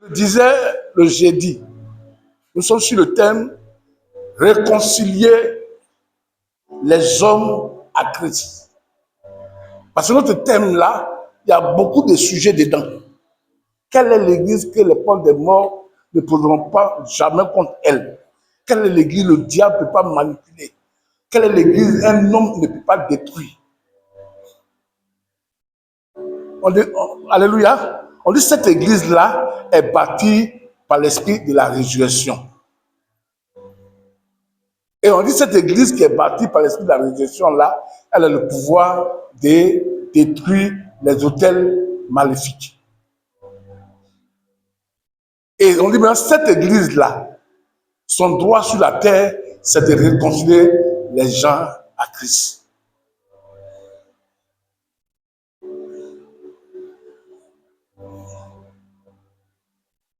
Je disais le jeudi, nous sommes sur le thème réconcilier les hommes à Christ. Parce que notre thème là, il y a beaucoup de sujets dedans. Quelle est l'église que les portes des morts ne poseront pas jamais contre elle? Quelle est l'église que le diable ne peut pas manipuler? Quelle est l'église qu'un homme ne peut pas détruire? Alléluia. On dit que cette église-là est bâtie par l'esprit de la résurrection. Et on dit que cette église qui est bâtie par l'esprit de la résurrection-là, elle a le pouvoir de détruire les autels maléfiques. Et on dit maintenant, cette église-là, son droit sur la terre, c'est de réconcilier les gens à Christ.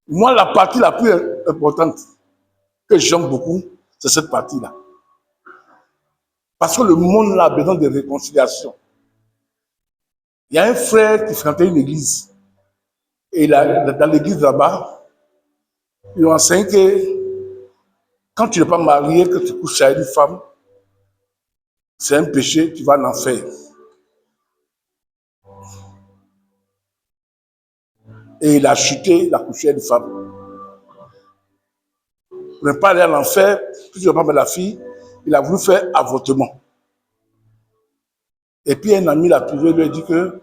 Moi, la partie la plus importante que j'aime beaucoup, c'est cette partie-là. Parce que le monde là a besoin de réconciliation. Il y a un frère qui fréquentait une église. Et là, dans l'église là-bas, ils ont enseigné que quand tu n'es pas marié, que tu couches avec une femme, c'est un péché, tu vas en enfer. Et il a chuté, il a couché avec une femme. Pour ne pas aller à l'enfer, puis tu ne vas pas mettre la fille, il a voulu faire avortement. Et puis un ami l'a trouvé, lui a dit que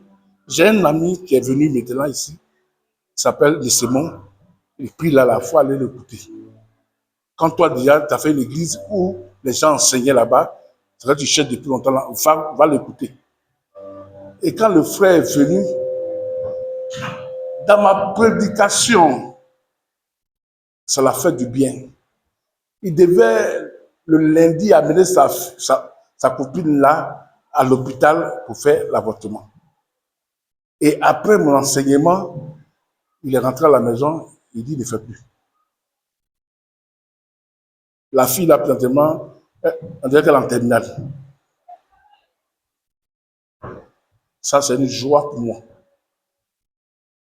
j'ai un ami qui est venu maintenant ici, il s'appelle Simon, et puis là, la foi, allez l'écouter. Quand toi déjà, tu as fait une église où les gens enseignaient là-bas, c'est vrai que tu cherches depuis longtemps, là, va l'écouter. Et quand le frère est venu, dans ma prédication, ça l'a fait du bien. Il devait le lundi amener sa copine là à l'hôpital pour faire l'avortement. Et après mon enseignement, il est rentré à la maison, il dit il ne fait plus. La fille là, présentement, on dirait qu'elle est en terminale. Ça, c'est une joie pour moi.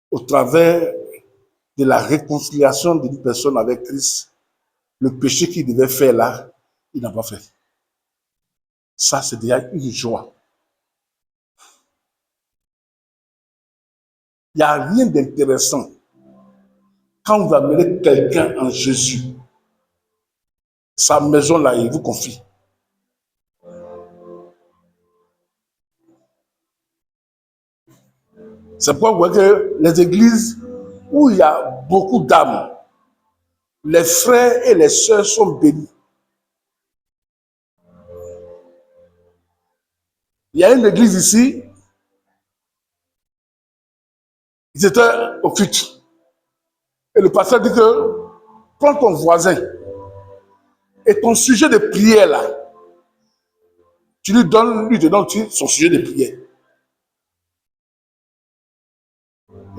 Au travers de la réconciliation d'une personne avec Christ, le péché qu'il devait faire là, il n'a pas fait. Ça, c'est déjà une joie. Il n'y a rien d'intéressant quand vous amenez quelqu'un en Jésus. Sa maison là, il vous confie. C'est pourquoi vous voyez que les églises où il y a beaucoup d'âmes, les frères et les sœurs sont bénis. Il y a une église ici, ils étaient au culte. Et le pasteur dit que prends ton voisin et ton sujet de prière là, tu lui te donnes son sujet de prière.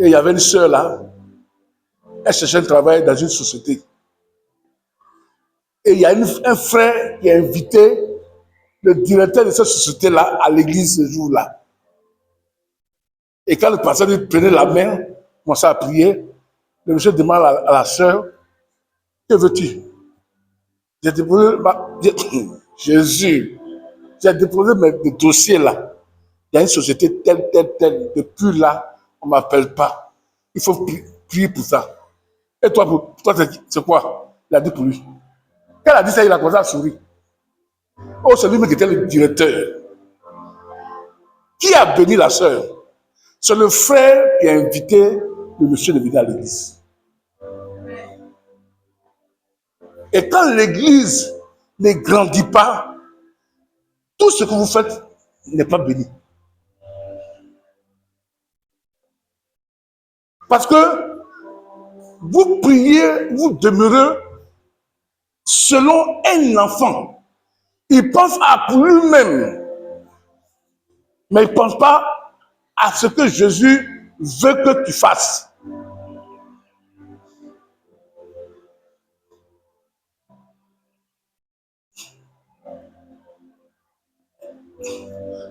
Et il y avait une sœur là, elle cherchait un travail dans une société. Et il y a un frère qui a invité le directeur de cette société-là à l'église ce jour-là. Et quand le pasteur lui prenait la main, commençait à prier, le monsieur demande à la sœur, que veux-tu? J'ai déposé, Jésus, j'ai déposé mes dossiers là. Il y a une société telle, telle, telle. Depuis là, on ne m'appelle pas. Il faut prier pour ça. Et toi, c'est quoi? Il a dit pour lui. Quand il a dit ça, il a commencé à sourire. Oh, c'est lui qui était le directeur. Qui a béni la sœur? C'est le frère qui a invité le monsieur de venir à l'église. Et quand l'église ne grandit pas, tout ce que vous faites n'est pas béni. Parce que vous priez, vous demeurez selon un enfant. Il pense à lui-même, mais il ne pense pas à ce que Jésus veut que tu fasses.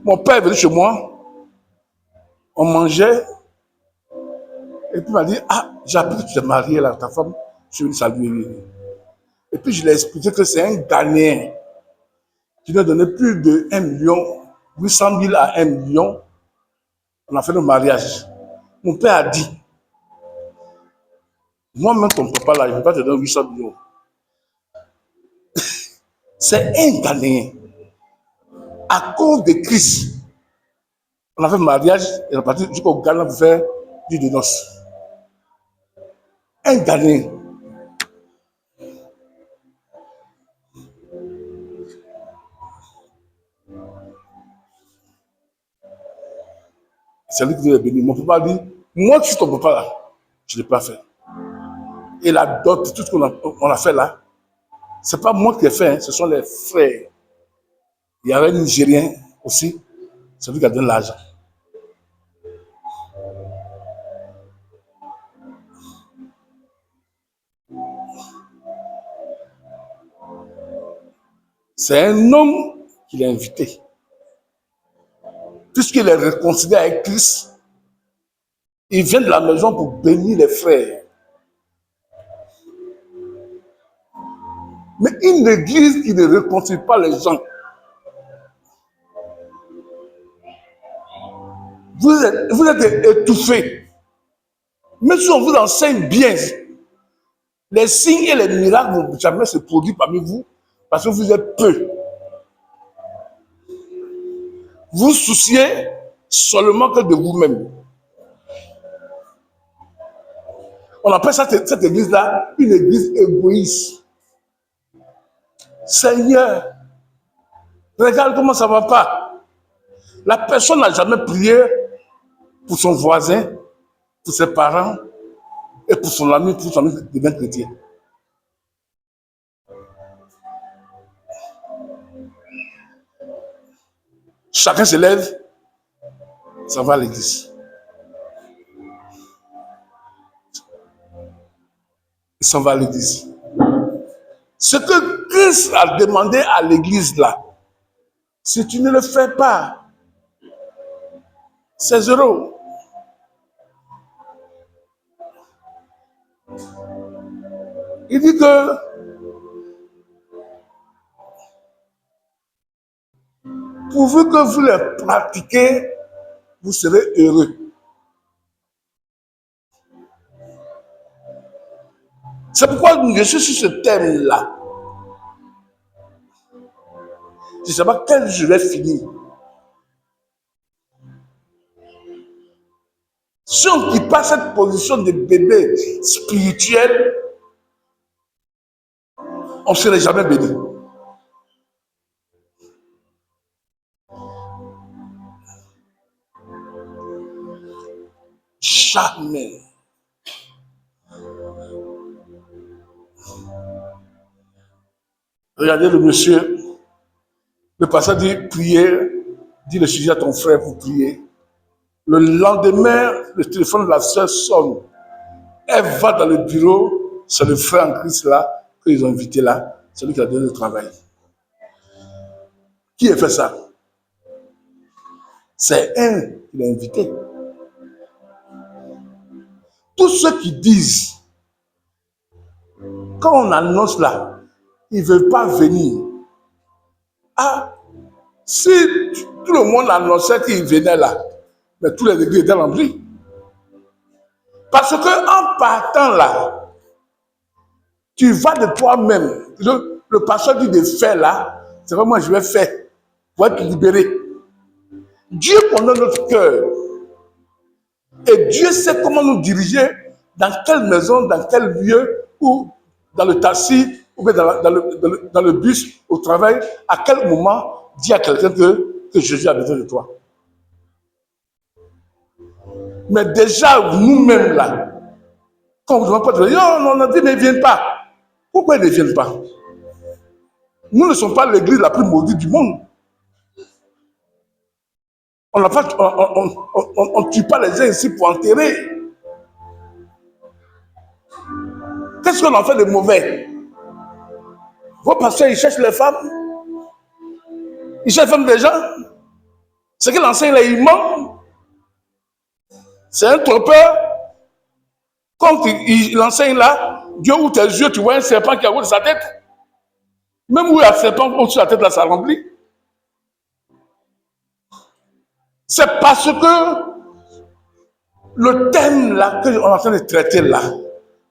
Mon père est venu chez moi, on mangeait, Et puis il m'a dit, ah, j'ai appris que tu t'es marié là, ta femme, je suis venu saluer. Et puis je lui ai expliqué que c'est un Ghanéen qui nous a donné plus de 1 million, 800 000 à 1 million. On a fait le mariage. Mon père a dit, moi-même ton papa là, je ne vais pas te donner 800 millions. C'est un Ghanéen. À cause de Christ, on a fait le mariage et on est parti jusqu'au Ghana pour faire du de noces. Un Ghanéen. C'est lui qui nous a béni. Mon papa dit, moi je suis ton papa là, je ne l'ai pas fait. Et la dot, tout ce qu'on a fait là, ce n'est pas moi qui l'ai fait, hein, ce sont les frères. Il y avait un Nigérien aussi, c'est lui qui a donné l'argent. C'est un homme qu'il a invité. Puisqu'il est réconcilié avec Christ, il vient de la maison pour bénir les frères. Mais une église qui ne réconcilie pas les gens, vous êtes étouffés. Même si on vous enseigne bien, les signes et les miracles ne vont jamais se produire parmi vous parce que vous êtes peu. Vous souciez seulement que de vous-même. On appelle cette église-là une église égoïste. Seigneur, regarde comment ça ne va pas. La personne n'a jamais prié pour son voisin, pour ses parents et pour son ami devient chrétien. Chacun se lève, ça va à l'église. Il s'en va à l'église. Ce que Christ a demandé à l'église là, si tu ne le fais pas, c'est zéro. Il dit que pourvu que vous les pratiquez, vous serez heureux. C'est pourquoi je suis sur ce thème-là. Je ne sais pas quel je vais finir. Si on ne quitte pas cette position de bébé spirituel, on ne serait jamais béni. Jamais. Regardez le monsieur, le pasteur dit prier, dis le sujet à ton frère pour prier. Le lendemain, le téléphone de la sœur sonne. Elle va dans le bureau, c'est le frère en Christ là, qu'ils ont invité là, c'est lui qui a donné le travail. Qui a fait ça? C'est un qui l'a invité. Tous ceux qui disent, quand on annonce là, ils ne veulent pas venir. Ah, si tout le monde annonçait qu'il venait là, mais tous les églises étaient remplies. Parce que en partant là, tu vas de toi-même. Le pasteur dit de faire là, c'est vraiment je vais faire pour être libéré. Dieu connaît notre cœur. Et Dieu sait comment nous diriger, dans quelle maison, dans quel lieu, ou dans le taxi, ou bien dans le bus, au travail, à quel moment dire à quelqu'un que Jésus a besoin de toi. Mais déjà, nous-mêmes là, quand vous ne demandez pas de dire, oh, on a dit, mais ils ne viennent pas. Pourquoi ils ne viennent pas? Nous ne sommes pas l'église la plus maudite du monde. On ne tue pas les gens ici pour enterrer. Qu'est-ce qu'on en fait de mauvais? Vos pasteurs, ils cherchent les femmes. Ils cherchent les femmes des gens. Ce qu'il enseigne là, il ment. C'est un trompeur. Quand il enseigne là, Dieu ouvre tes yeux, tu vois un serpent qui a ouvert sa tête. Même où il y a un serpent au-dessus de la tête, là, ça remplit. C'est parce que le thème là que on est en train de traiter là,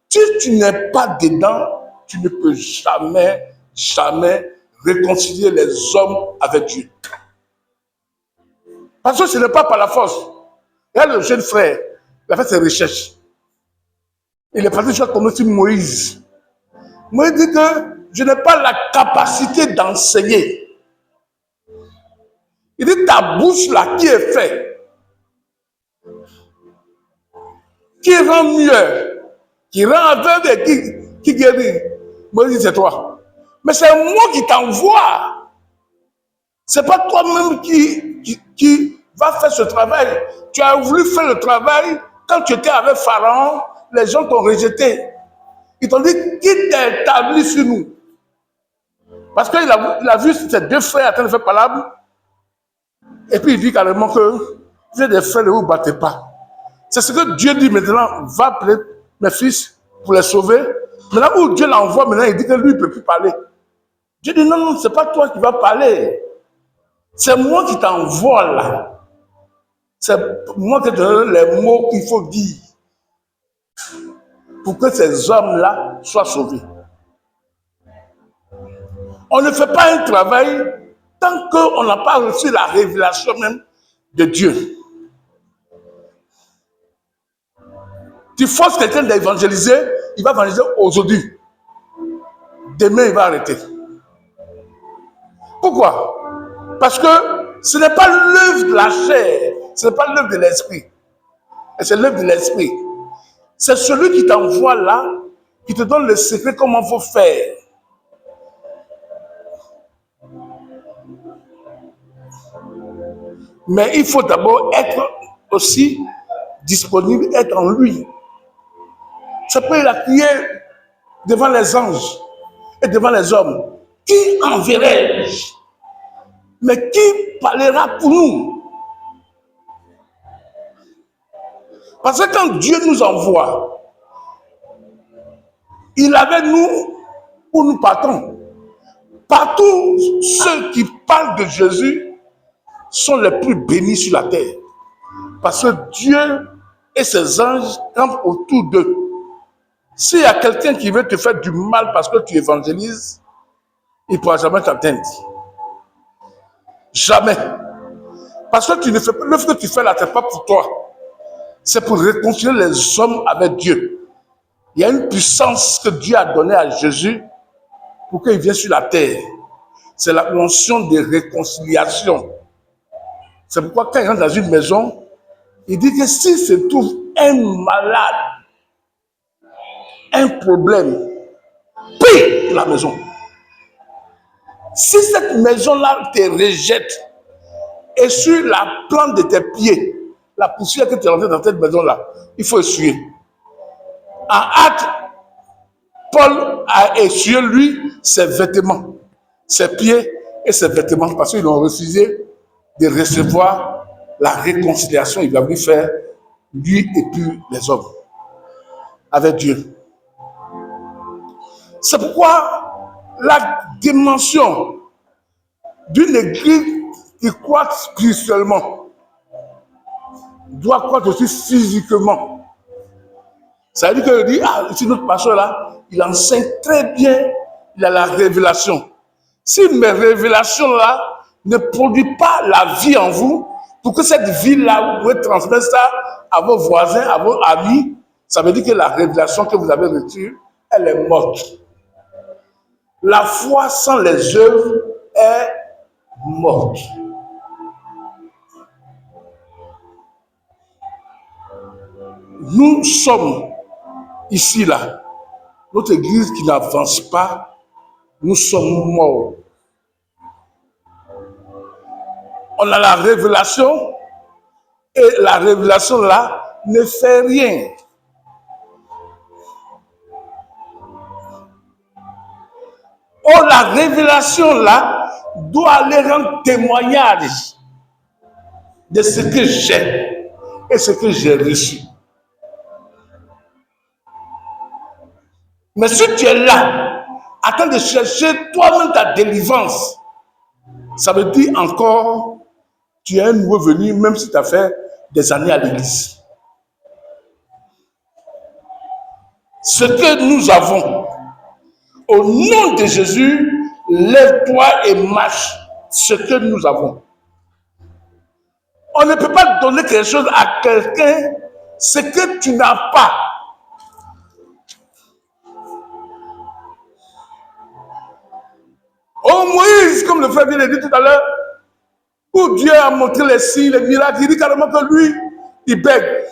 si tu n'es pas dedans, tu ne peux jamais réconcilier les hommes avec Dieu. Parce que ce n'est pas par la force. Il y a le jeune frère, il a fait ses recherches. Il est parti sur comme Moïse. Moïse dit que je n'ai pas la capacité d'enseigner. Il dit ta bouche là qui est faite, qui rend mieux, qui rend aveugle et qui guérit. Moïse dit c'est toi. Mais c'est moi qui t'envoie. C'est pas toi-même qui va faire ce travail. Tu as voulu faire le travail quand tu étais avec Pharaon, les gens t'ont rejeté. Ils t'ont dit qui t'a établi sur nous. Parce qu'il a vu ses deux frères en train de faire palabre. Et puis il dit carrément que vous êtes des frères, ne vous battez pas. C'est ce que Dieu dit maintenant, va appeler mes fils pour les sauver. Maintenant où Dieu l'envoie, maintenant il dit que lui, il ne peut plus parler. Dieu dit non, ce n'est pas toi qui vas parler. C'est moi qui t'envoie là. C'est moi qui te donne les mots qu'il faut dire pour que ces hommes-là soient sauvés. On ne fait pas un travail tant qu'on n'a pas reçu la révélation même de Dieu. Tu forces quelqu'un d'évangéliser, il va évangéliser aujourd'hui. Demain, il va arrêter. Pourquoi? Parce que ce n'est pas l'œuvre de la chair, ce n'est pas l'œuvre de l'esprit. C'est l'œuvre de l'esprit. C'est celui qui t'envoie là, qui te donne le secret comment il faut faire. Mais il faut d'abord être aussi disponible, être en lui. C'est pour la crier devant les anges et devant les hommes. Qui enverrai-je? Mais qui parlera pour nous? Parce que quand Dieu nous envoie, il est avec nous où nous partons. Partout, ceux qui parlent de Jésus sont les plus bénis sur la terre. Parce que Dieu et ses anges campent autour d'eux. S'il y a quelqu'un qui veut te faire du mal parce que tu évangélises, il ne pourra jamais t'atteindre. Jamais. Parce que tu ne fais pas, l'œuvre que tu fais là, ce n'est pas pour toi. C'est pour réconcilier les hommes avec Dieu. Il y a une puissance que Dieu a donnée à Jésus pour qu'il vienne sur la terre. C'est la notion de réconciliation. C'est pourquoi quand il rentre dans une maison, il dit que s'il se trouve un malade, un problème, prie la maison. Si cette maison-là te rejette et sur la plante de tes pieds, la poussière que tu es rentré dans cette maison-là, il faut essuyer. En Actes, Paul a essuyé lui ses vêtements, ses pieds et ses vêtements parce qu'ils ont refusé de recevoir la réconciliation. Il a voulu faire lui et puis les hommes avec Dieu. C'est pourquoi la dimension d'une église qui croît spirituellement doit croître aussi physiquement. Ça veut dire qu'il dit, ah, ici notre pasteur là, il enseigne très bien, il a la révélation. Si mes révélations là ne produisent pas la vie en vous, pour que cette vie-là, vous pouvez transmettre ça à vos voisins, à vos amis, ça veut dire que la révélation que vous avez reçue, elle est morte. La foi sans les œuvres est morte. Nous sommes ici, là, notre église qui n'avance pas, nous sommes morts. On a la révélation et la révélation là ne fait rien. Oh, la révélation là doit aller rendre témoignage de ce que j'ai et ce que j'ai reçu. Mais si tu es là, en train de chercher toi-même ta délivrance, ça veut dire encore, tu es un nouveau venu, même si tu as fait des années à l'église. Ce que nous avons, au nom de Jésus, lève-toi et marche ce que nous avons. On ne peut pas donner quelque chose à quelqu'un, ce que tu n'as pas. Oh Moïse, comme le frère vient de dire tout à l'heure, où Dieu a montré les signes, les miracles, il dit carrément que lui, il bègue.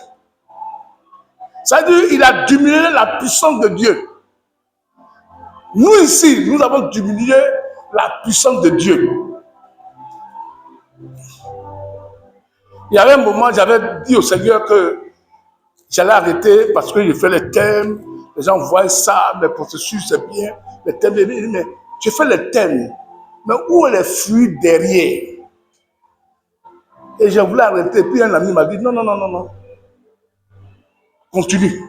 Ça veut dire qu'il a diminué la puissance de Dieu. Nous ici, nous avons diminué la puissance de Dieu. Il y avait un moment, j'avais dit au Seigneur que j'allais arrêter parce que j'ai fait les thèmes, les gens voient ça, mes processus, c'est bien, les thèmes, mais j'ai fait les thèmes, mais où est les fruits derrière? Et je voulais arrêter, puis un ami m'a dit, non, non, non, non, non, continue.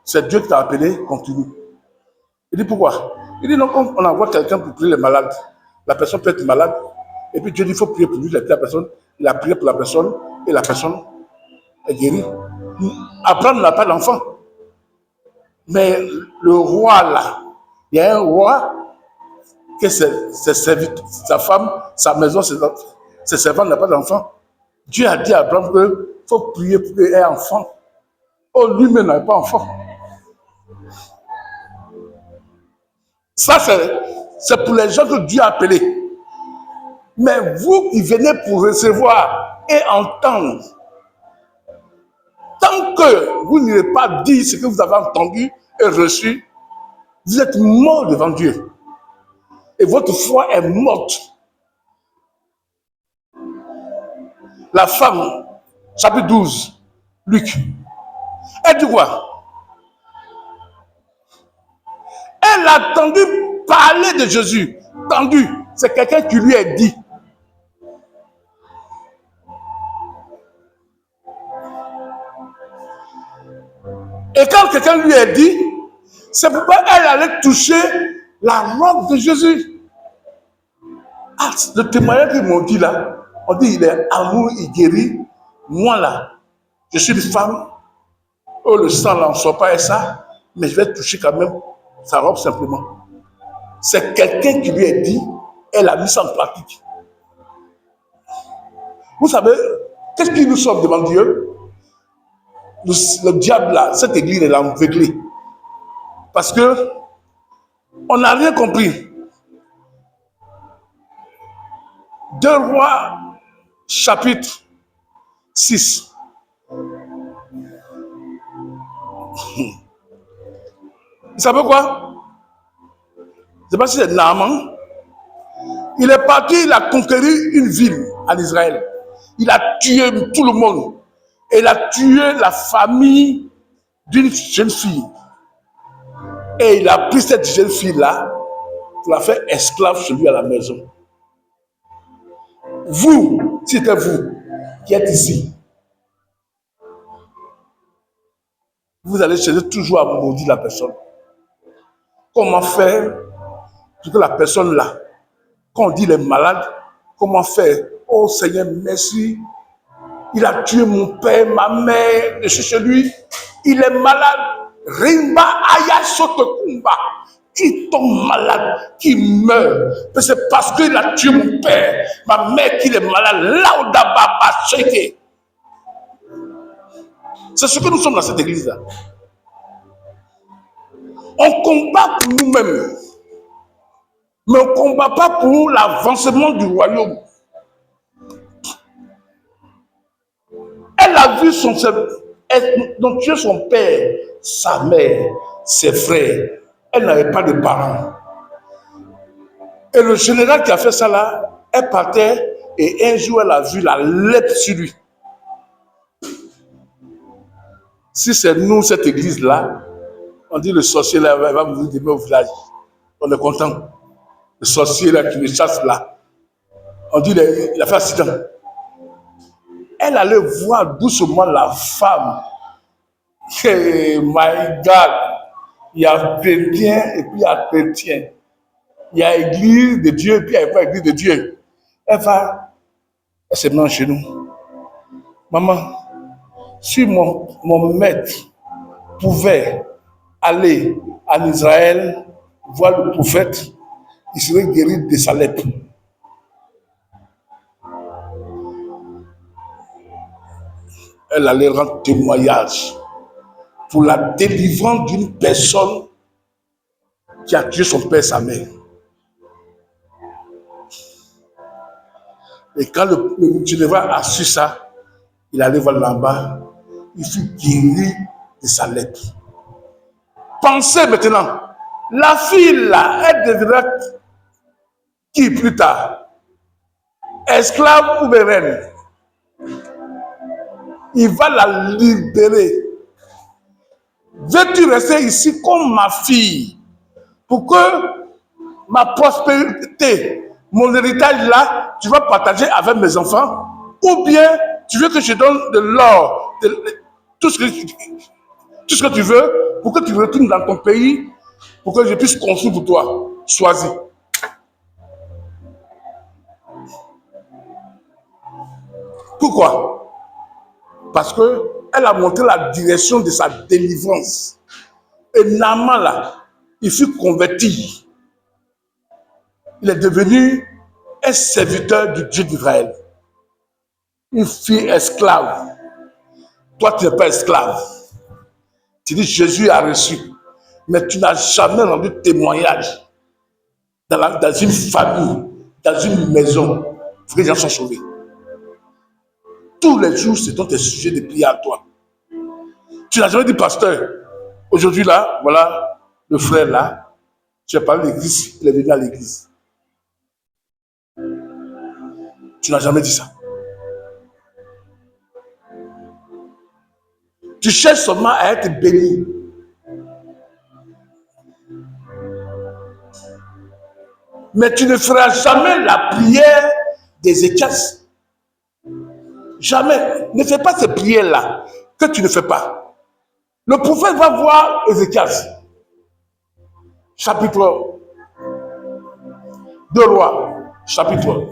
C'est Dieu qui t'a appelé, continue. Il dit, pourquoi? Il dit, non, quand on envoie quelqu'un pour prier les malades, la personne peut être malade, et puis Dieu dit, il faut prier pour lui, la personne, il a prié pour la personne, et la personne est guérie. Abraham n'a pas d'enfant. Mais le roi là, il y a un roi que sa femme, sa maison, ses servants n'ont pas d'enfant. Dieu a dit à Abraham qu'il faut prier pour qu'il ait un enfant. Oh, lui-même n'a pas d'enfant. Ça, c'est pour les gens que Dieu a appelés. Mais vous qui venez pour recevoir et entendre, tant que vous n'avez pas dit ce que vous avez entendu et reçu, vous êtes mort devant Dieu. Et votre foi est morte. La femme, chapitre 12, Luc, elle dit quoi? Elle a entendu parler de Jésus. Entendu, c'est quelqu'un qui lui a dit. Et quand quelqu'un lui a dit, c'est pourquoi elle allait toucher la robe de Jésus. Ah, le témoignage qu'ils m'ont dit là, on dit il est amour, il guérit. Moi là, je suis une femme, oh le sang là, on ne sort pas et ça, mais je vais toucher quand même sa robe simplement. C'est quelqu'un qui lui a dit, elle a mis ça en pratique. Vous savez, qu'est-ce qui nous sauve devant Dieu? Le diable là, cette église est aveuglée. Parce que on n'a rien compris. 2 Rois, chapitre 6. Vous savez quoi? Je ne sais pas si c'est Naaman. Il est parti, il a conquéri une ville en Israël. Il a tué tout le monde. Et il a tué la famille d'une jeune fille. Et il a pris cette jeune fille-là pour la faire esclave chez lui à la maison. Vous, si c'était vous qui êtes ici, vous allez chercher toujours à maudire la personne. Comment faire pour que la personne là, quand on dit il est malade, comment faire? Oh Seigneur, merci. Il a tué mon père, ma mère, je suis chez lui. Il est malade. Rimba aya sotokumba. Qui tombe malade, qui meurt. C'est parce qu'il a tué mon père, ma mère qui est malade. Là où d'abord, c'est ce que nous sommes dans cette église-là. On combat pour nous-mêmes. Mais on ne combat pas pour l'avancement du royaume. Elle a vu donc tuer son père, sa mère, ses frères. Elle n'avait pas de parents. Et le général qui a fait ça là, elle partait et un jour elle a vu la lèpre sur lui. Si c'est nous, cette église-là, on dit le sorcier là, va vous demain au village. On est content. Le sorcier là qui le chasse là. On dit il a fait accident. Elle allait voir doucement la femme Hey, my God, il y a chrétien et puis il y a chrétien. Il y a église de Dieu et puis il n'y a pas église de Dieu. Elle se met chez nous. Maman, si mon maître pouvait aller en Israël, voir le prophète, il serait guéri de sa lèpre. Elle allait rendre témoignage pour la délivrance d'une personne qui a tué son père et sa mère. Et quand le Genevra a su ça, il allait voir là-bas, il fut guéri de sa lèpre. Pensez maintenant, la fille là, elle deviendra qui plus tard? Esclave ou reine? Il va la libérer. Veux-tu rester ici comme ma fille pour que ma prospérité, mon héritage là, tu vas partager avec mes enfants? Ou bien tu veux que je donne de l'or, tout ce que tu veux, pour que tu retournes dans ton pays, pour que je puisse construire pour toi? Choisis. Pourquoi? Parce qu'elle a montré la direction de sa délivrance. Et Naaman là, il fut converti. Il est devenu un serviteur du Dieu d'Israël. Une fille esclave. Toi, tu n'es pas esclave. Tu dis Jésus a reçu. Mais tu n'as jamais rendu témoignage dans une famille, dans une maison, pour que les gens soient sauvés. Tous les jours, c'est dans tes sujets de prière à toi. Tu n'as jamais dit, pasteur, aujourd'hui là, voilà, le frère là, tu as parlé de l'église, il est venu à l'église. Tu n'as jamais dit ça. Tu cherches seulement à être béni. Mais tu ne feras jamais la prière d'Ézéchias. Jamais. Ne fais pas ces prières-là que tu ne fais pas. Le prophète va voir Ézéchias. Chapitre 2 Rois. Chapitre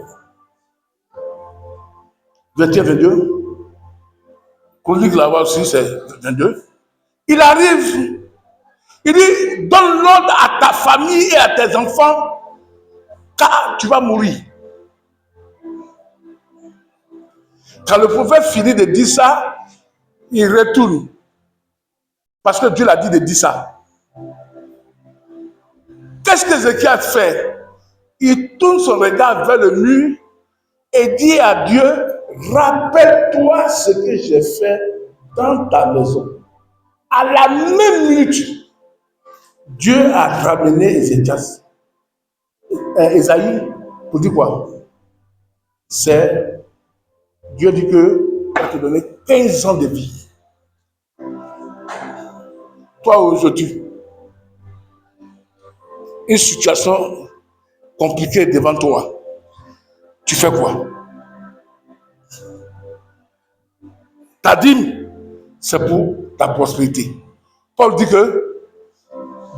21-22. Qu'on lit là-bas aussi, c'est 22. Il arrive. Il dit, donne l'ordre à ta famille et à tes enfants, car tu vas mourir. Quand le prophète finit de dire ça, il retourne. Parce que Dieu l'a dit de dire ça. Qu'est-ce que Ézéchias fait? Il tourne son regard vers le mur et dit à Dieu, rappelle-toi ce que j'ai fait dans ta maison. À la même minute, Dieu a ramené Ézéchias. Esaïe, pour dire quoi? C'est Dieu dit que il va te donner 15 ans de vie. Toi aujourd'hui, une situation compliquée devant toi, tu fais quoi? Ta dîme, c'est pour ta prospérité. Paul dit que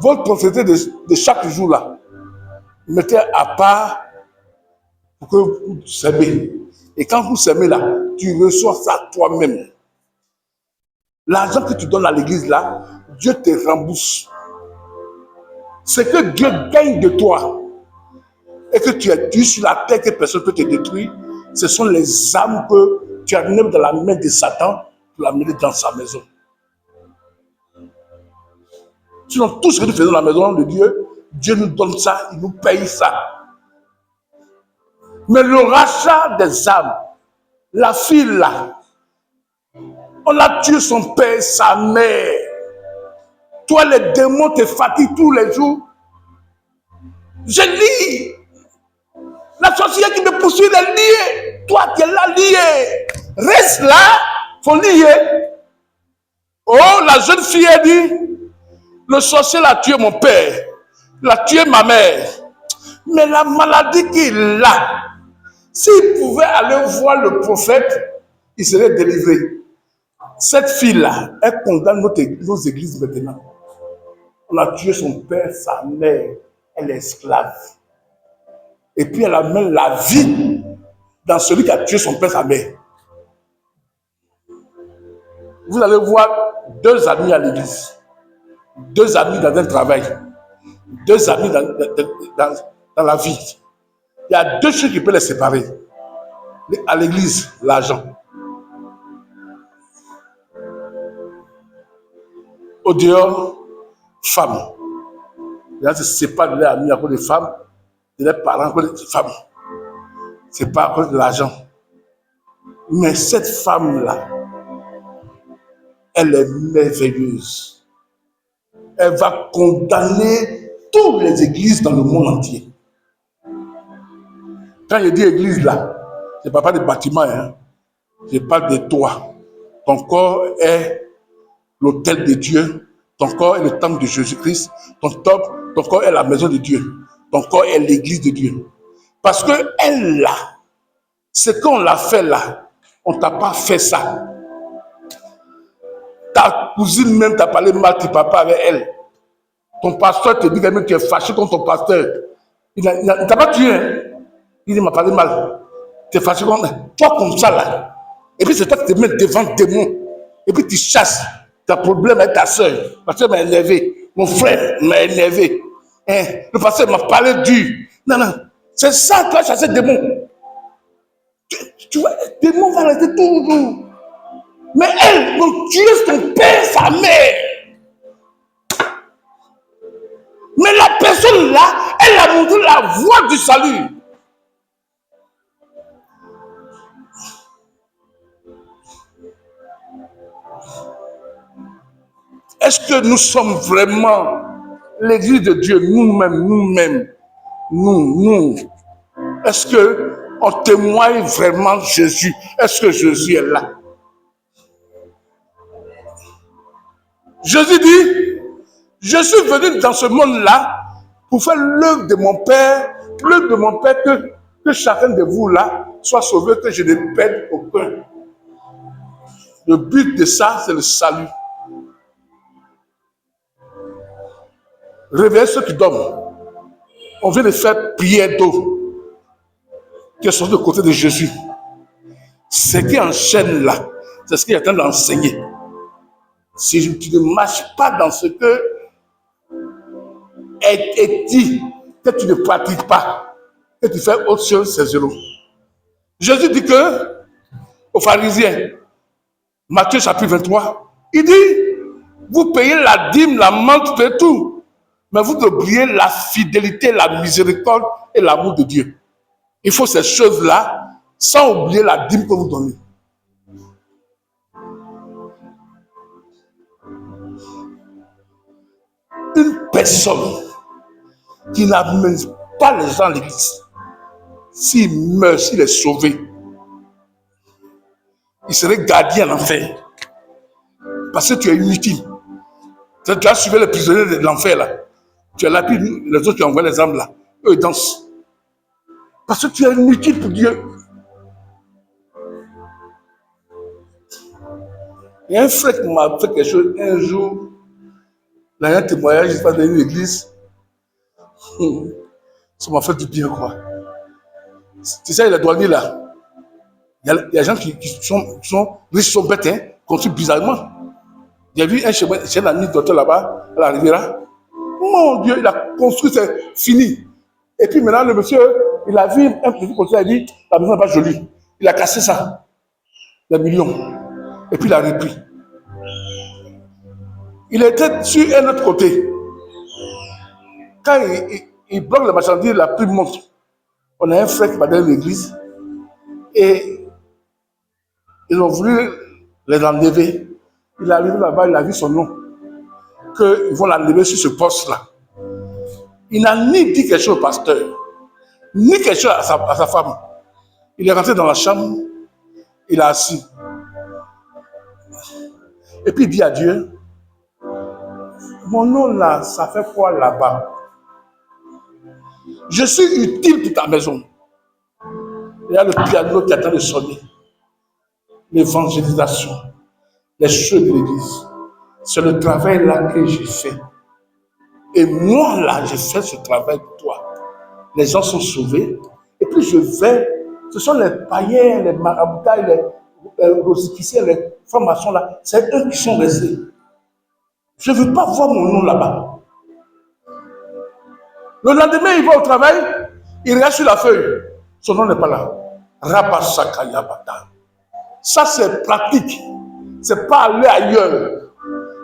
votre prospérité de chaque jour là, mettez à part pour que vous s'aimez. Et quand vous s'aimez là, tu reçois ça toi-même. L'argent que tu donnes à l'église là, Dieu te rembourse. Ce que Dieu gagne de toi et que tu es sur la terre que personne ne peut te détruire, ce sont les âmes que tu as mis dans la main de Satan pour l'amener dans sa maison. Sinon, tout ce que nous faisons dans la maison de Dieu, Dieu nous donne ça, il nous paye ça. Mais le rachat des âmes, la fille là, on a tué son père, sa mère. Toi, les démons te fatiguent tous les jours. Je lis. La sorcière qui me poursuit, elle est liée. Toi, tu es là lié. Reste là, faut lier. Oh, la jeune fille a dit, le sorcier a tué mon père, il a tué ma mère. Mais la maladie qu'il a, s'il pouvait aller voir le prophète, il serait délivré. Cette fille-là, elle condamne nos églises maintenant. On a tué son père, sa mère, elle est esclave. Et puis elle amène la vie dans celui qui a tué son père, sa mère. Vous allez voir deux amis à l'église, deux amis dans un travail, deux amis dans la vie. Il y a deux choses qui peuvent les séparer. À l'église, l'argent. Au dehors, femmes. Les gens se séparent de leurs amis à cause des femmes, de leurs parents à cause des femmes. C'est pas à cause de l'argent. Mais cette femme-là, elle est merveilleuse. Elle va condamner toutes les églises dans le monde entier. Quand je dis église là, je ne parle pas des bâtiments, hein. Je parle de toi. Ton corps est l'autel de Dieu. Ton corps est le temple de Jésus-Christ. Ton corps est la maison de Dieu. Ton corps est l'église de Dieu. Parce que elle là, ce qu'on l'a fait là, on ne t'a pas fait ça. Ta cousine même t'a parlé mal, tu ne parles pas avec elle. Ton pasteur te dit que tu es fâché contre ton pasteur. Il ne t'a pas tué. Hein? Il m'a parlé mal. Tu es fâché contre toi comme ça là. Et puis c'est toi qui te mets devant le démon. Et puis tu chasses. Tu as problème avec ta soeur. Le pasteur m'a énervé. Mon frère m'a énervé. Hein? Le pasteur m'a parlé dur. Non, non. C'est ça, tu as chassé le démon. Tu vois, le démon va rester toujours. Mais elle, donc tu es ton père, sa mère. Mais la personne là, elle a montré la voie du salut. Est-ce que nous sommes vraiment l'église de Dieu, nous-mêmes, nous? Est-ce qu'on témoigne vraiment Jésus? Est-ce que Jésus est là? Jésus dit, je suis venu dans ce monde-là pour faire l'œuvre de mon Père, que chacun de vous là soit sauvé, que je ne perde aucun. Le but de ça, c'est le salut. Réveillez ceux qui dorment. On vient de faire prière d'eau qui sont de côté de Jésus. Ce qui enchaîne là, c'est ce qu'il est en train d'enseigner. Si tu ne marches pas dans ce que est dit, que tu ne pratiques pas, que tu fais autre chose, c'est zéro. Jésus dit que aux pharisiens, Matthieu chapitre 23, il dit, vous payez la dîme, la menthe, de tout, mais vous oubliez la fidélité, la miséricorde et l'amour de Dieu. Il faut ces choses-là, sans oublier la dîme que vous donnez. Une personne qui n'amène pas les gens à l'église, s'il meurt, s'il est sauvé, il serait gardé en enfer. Parce que tu es inutile. Tu as suivi les prisonniers de l'enfer là. Tu es là, puis les autres qui envoient les âmes là. Eux, ils dansent. Parce que tu es inutile pour Dieu. Il y a un frère qui m'a fait quelque chose un jour. Il y a un témoignage, je passe dans une église. Ça m'a fait du bien, quoi. Tu sais, les douaniers là. Il y a des gens qui sont riches, sont bêtes, hein, construits bizarrement. J'ai vu un ami docteur là-bas, à la Riviera. Mon Dieu, il a construit, c'est fini. Et puis maintenant, le monsieur, il a vu un petit côté, il a dit, la maison n'est pas jolie. Il a cassé ça, des millions. Et puis il a repris. Il était sur un autre côté. Quand il bloque les marchandises, la prime monte. On a un frère qui va dans l'église et ils ont voulu les enlever. Il est arrivé là-bas, il a vu son nom. Qu'ils vont l'enlever sur ce poste-là. Il n'a ni dit quelque chose au pasteur, ni quelque chose à sa femme. Il est rentré dans la chambre, il a assis. Et puis il dit à Dieu, mon nom là, ça fait quoi là-bas? Je suis utile pour ta maison. Il y a le piano qui attend de sonner. L'évangélisation. les choses de l'église. C'est le travail là que j'ai fait. Et moi là, j'ai fait ce travail pour toi. Les gens sont sauvés. Et puis je vais, ce sont les païens, les maraboutailles, les rosiciciens, les francs-maçons là, c'est eux qui sont restés. Je ne veux pas voir mon nom là-bas. Le lendemain, il va au travail, il regarde sur la feuille. Son nom n'est pas là. Rabasakayabata. Ça, c'est pratique. C'est pas aller ailleurs.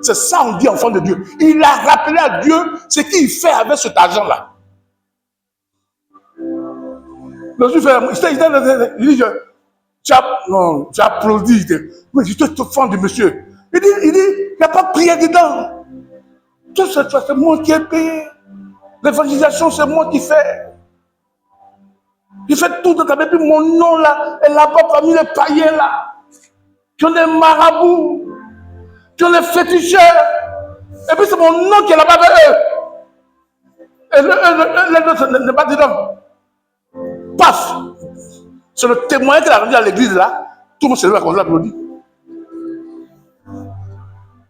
C'est ça, on dit enfant de Dieu. Il a rappelé à Dieu ce qu'il fait avec cet argent-là. Le juif, il dit, tu applaudis. Mais je te fends du monsieur. Il dit, il n'y a pas de prière dedans. Tout ça, c'est moi qui ai payé. L'évangélisation, c'est moi qui fais. Il fait tout dans ta vie. Et puis mon nom là, est là-bas parmi les païens là. Qui ont des marabouts. Qui ont des féticheurs. Et puis c'est mon nom qui est là-bas avec eux. Et les autres n'est pas dedans. Paf! C'est le témoin qu'il a rendu à l'église là. Tout le monde se lève à cause de l'applaudit.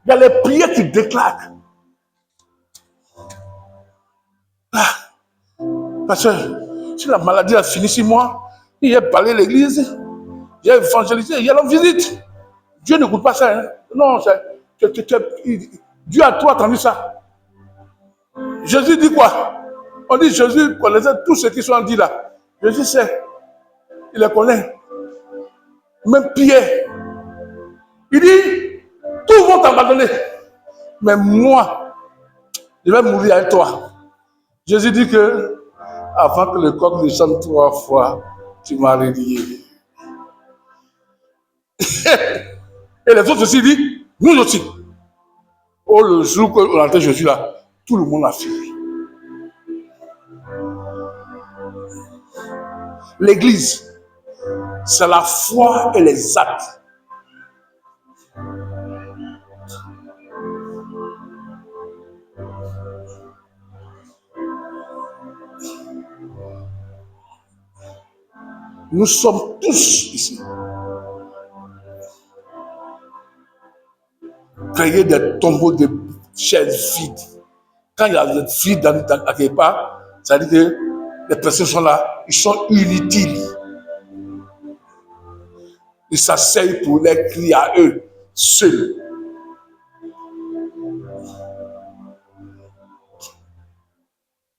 Il y a les prières qui déclarent. Parce que si la maladie a fini sur moi, il a parlé à l'église, il a évangélisé, il y a la visite. Dieu n'écoute pas ça. Hein? Non, Dieu a tout attendu ça. Jésus dit quoi? On dit Jésus connaissait tous ceux qui sont dit là. Jésus sait. Il les connaît. Même Pierre. Il dit, tous vont t'abandonner. Mais moi, je vais mourir avec toi. Jésus dit que, avant que le coq ne chante 3 fois, tu m'as relié. Et les autres aussi disent, nous aussi. Oh, le jour qu'on entend Jésus là, tout le monde a fui. L'église, c'est la foi et les actes. Nous sommes tous ici. Créer des tombeaux de chaises vides. Quand il y a des vides à quelque part, ça veut dire que les personnes sont là, ils sont inutiles. Ils s'asseyent pour les crier à eux, seuls.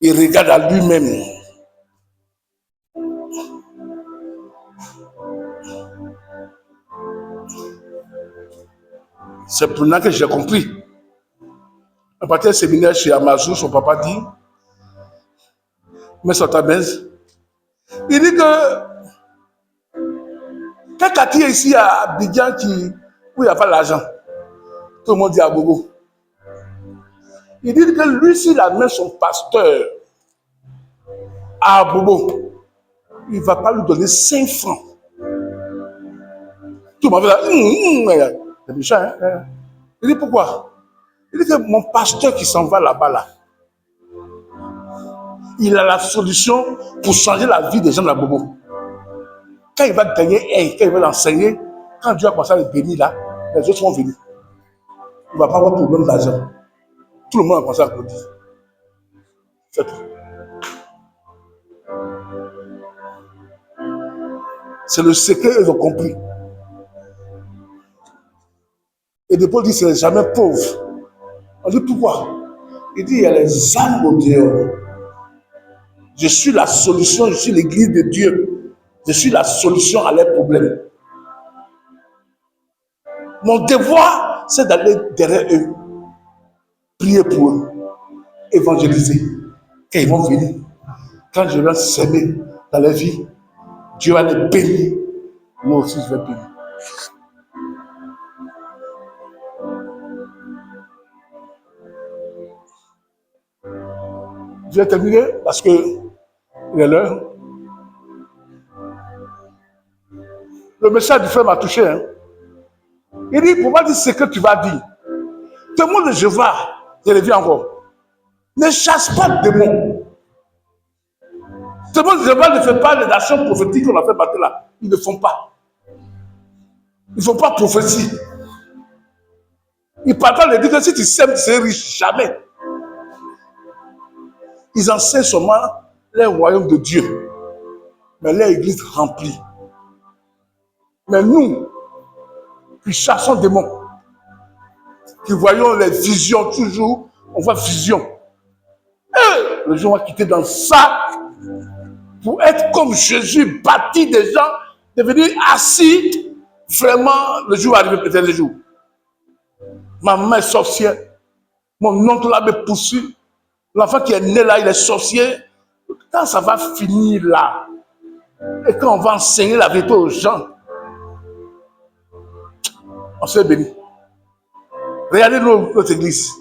Il regarde à lui-même. C'est pour ça que j'ai compris. À partir du séminaire chez Amazon, son papa dit, mais sur ta baise, il dit que quand Cathy est ici à Abidjan, où il n'y a pas l'argent, tout le monde dit à Bobo. Il dit que lui, s'il amène son pasteur à Bobo, il ne va pas lui donner 5 francs. Tout le monde va dire, c'est méchant, hein? Il dit pourquoi? Il dit que mon pasteur qui s'en va là-bas, là, il a la solution pour changer la vie des gens de la Bobo. Quand il va gagner, quand il va l'enseigner, quand Dieu a commencé à le bénir là, les autres vont venir. Il ne va pas avoir de problème d'argent. Tout le monde a commencé à applaudir. C'est tout. C'est le secret, ils ont compris. Et de Paul dit, c'est jamais pauvre. On dit pourquoi? Il dit, il y a les âmes au dehors. Je suis la solution, je suis l'église de Dieu. Je suis la solution à leurs problèmes. Mon devoir, c'est d'aller derrière eux, prier pour eux, évangéliser. Quand ils vont venir, quand je vais s'aimer dans leur vie, Dieu va les bénir. Moi aussi, je vais bénir. Je vais terminer parce que il est l'heure. Le message du frère m'a touché. Hein? Il dit, pour moi dire ce que tu vas dire. Témoin de Jéhovah, je le dis encore. Ne chasse pas de démons. Témoin de Jéhovah ne fait pas les actions prophétiques qu'on a fait battre là. Ils ne font pas. Ils ne font pas prophétie. Ils parlent de dire que si tu sèmes, tu seras riche. Jamais. Ils enseignent seulement les royaumes de Dieu. Mais l'église remplie. Mais nous, qui chassons des démons, qui voyons les visions toujours, on voit vision. Et le jour on va quitter dans ça pour être comme Jésus, bâti des gens, devenir assis. Vraiment, le jour va arriver peut-être le jour. Ma maman est sorcière. Mon oncle là me poursuit. L'enfant qui est né là, il est sorcier. Quand ça va finir là, et quand on va enseigner la vérité aux gens, on s'est béni. Regardez notre église.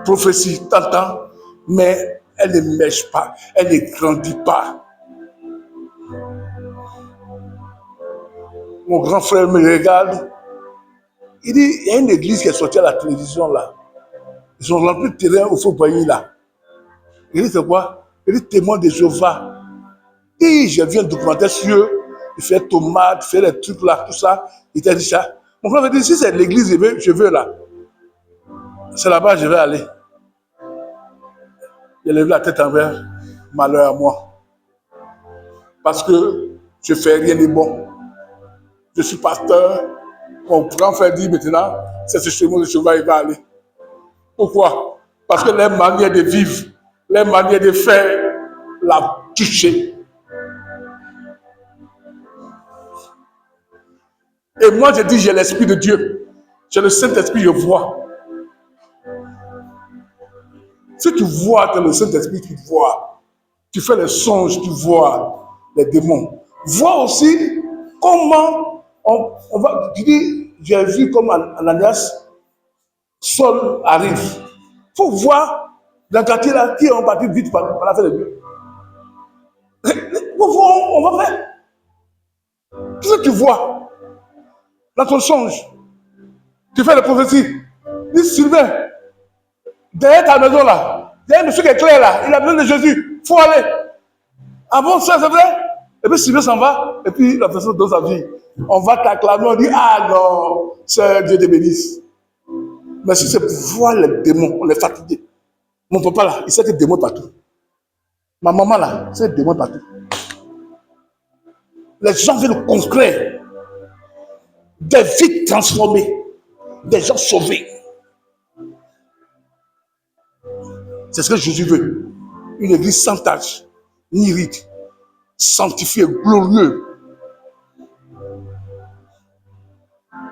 Prophétie, t'entends, mais elle ne mèche pas, elle ne grandit pas. Mon grand frère me regarde. Il dit, il y a une église qui est sortie à la télévision là. Ils ont rempli le terrain au Faux-Boigny là. Il dit, c'est quoi? Il dit, témoin de Jéhovah. Et je viens documenter sur eux. Il fait tomates, il fait les trucs là, tout ça. Il t'a dit ça. Mon frère me dit, si c'est l'église, je veux là. C'est là-bas que je vais aller. Il a levé la tête envers, malheur à moi. Parce que je ne fais rien de bon. Je suis pasteur. Mon grand frère dit maintenant, c'est ce chemin de cheval, il va aller. Pourquoi? Parce que les manières de vivre, les manières de faire, l'a touché. Et moi, je dis, j'ai l'Esprit de Dieu. J'ai le Saint-Esprit, je vois. Si tu vois, tu as le Saint-Esprit qui voit. Tu fais les songes, tu vois les démons. Vois aussi comment on va. Tu dis, j'ai vu comme Ananias, Saul arrive. Il faut voir dans le quartier là qui est parti vite par la fin de Dieu. On va faire. Tout ce que tu vois dans ton songe, tu fais la prophétie. Dis Sylvain, derrière ta maison là, il y a un monsieur qui est clair là, il a besoin de Jésus, il faut aller. Ah bon, ça c'est vrai? Et puis Sylvain s'en va, et puis la personne donne sa vie. On va t'acclamer, on dit, ah non, c'est Dieu te bénisse. Mais si c'est pour voir les démons, on est fatigué. Mon papa là, il sait que des démons partout. Ma maman là, c'est des démons partout. Les gens veulent le concret. Des vies transformées, des gens sauvés. C'est ce que Jésus veut. Une église sans tache, ni ride, sanctifiée, glorieuse.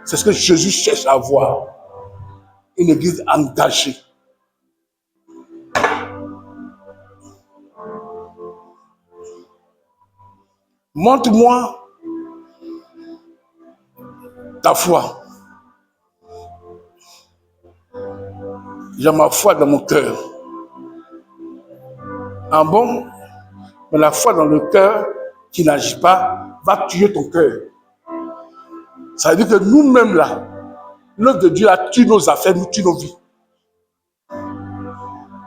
C'est ce que Jésus cherche à avoir. Une église engagée. Montre-moi ta foi. J'ai ma foi dans mon cœur. Ah bon? Mais la foi dans le cœur qui n'agit pas va tuer ton cœur. Ça veut dire que nous-mêmes là, l'œuvre de Dieu a tué nos affaires, nous tue nos vies.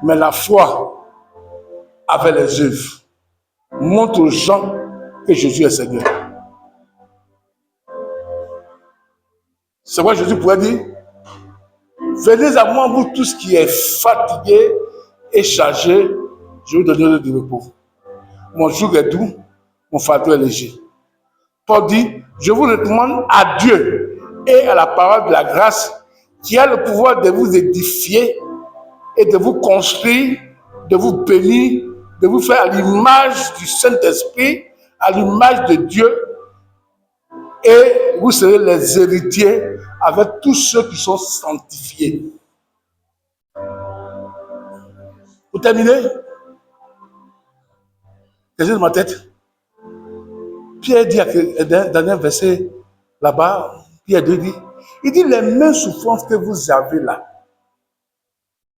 Mais la foi avec les œuvres montre aux gens que Jésus est Seigneur. C'est quoi Jésus pourrait dire? Venez à moi, vous tous qui êtes fatigués et chargés, je vous donnerai du repos. Mon joug est doux, mon fardeau est léger. Paul dit, je vous recommande à Dieu et à la parole de la grâce qui a le pouvoir de vous édifier et de vous construire, de vous bénir, de vous faire à l'image du Saint-Esprit, à l'image de Dieu, et vous serez les héritiers avec tous ceux qui sont sanctifiés. Pour terminer, j'ai dans ma tête. Pierre dit dans un verset là-bas, Pierre dit, il dit les mêmes souffrances que vous avez là.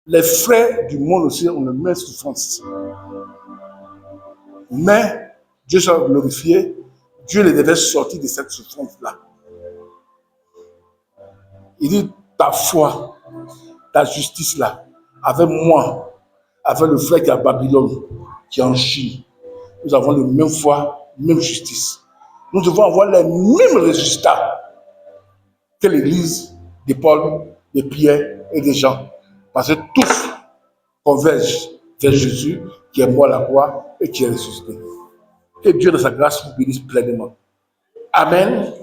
Les frères du monde aussi ont les mêmes souffrances. Mais Dieu sera glorifié, Dieu les devait sortir de cette souffrance-là. Il dit, ta foi, ta justice là, avec moi, avec le frère qui est à Babylone, qui est en Chine, nous avons la même foi, même justice. Nous devons avoir les mêmes résultats. que l'église de Paul, de Pierre et de Jean. Parce que tous convergent vers Jésus qui est mort à la croix et qui est ressuscité. Que Dieu de sa grâce vous bénisse pleinement. Amen.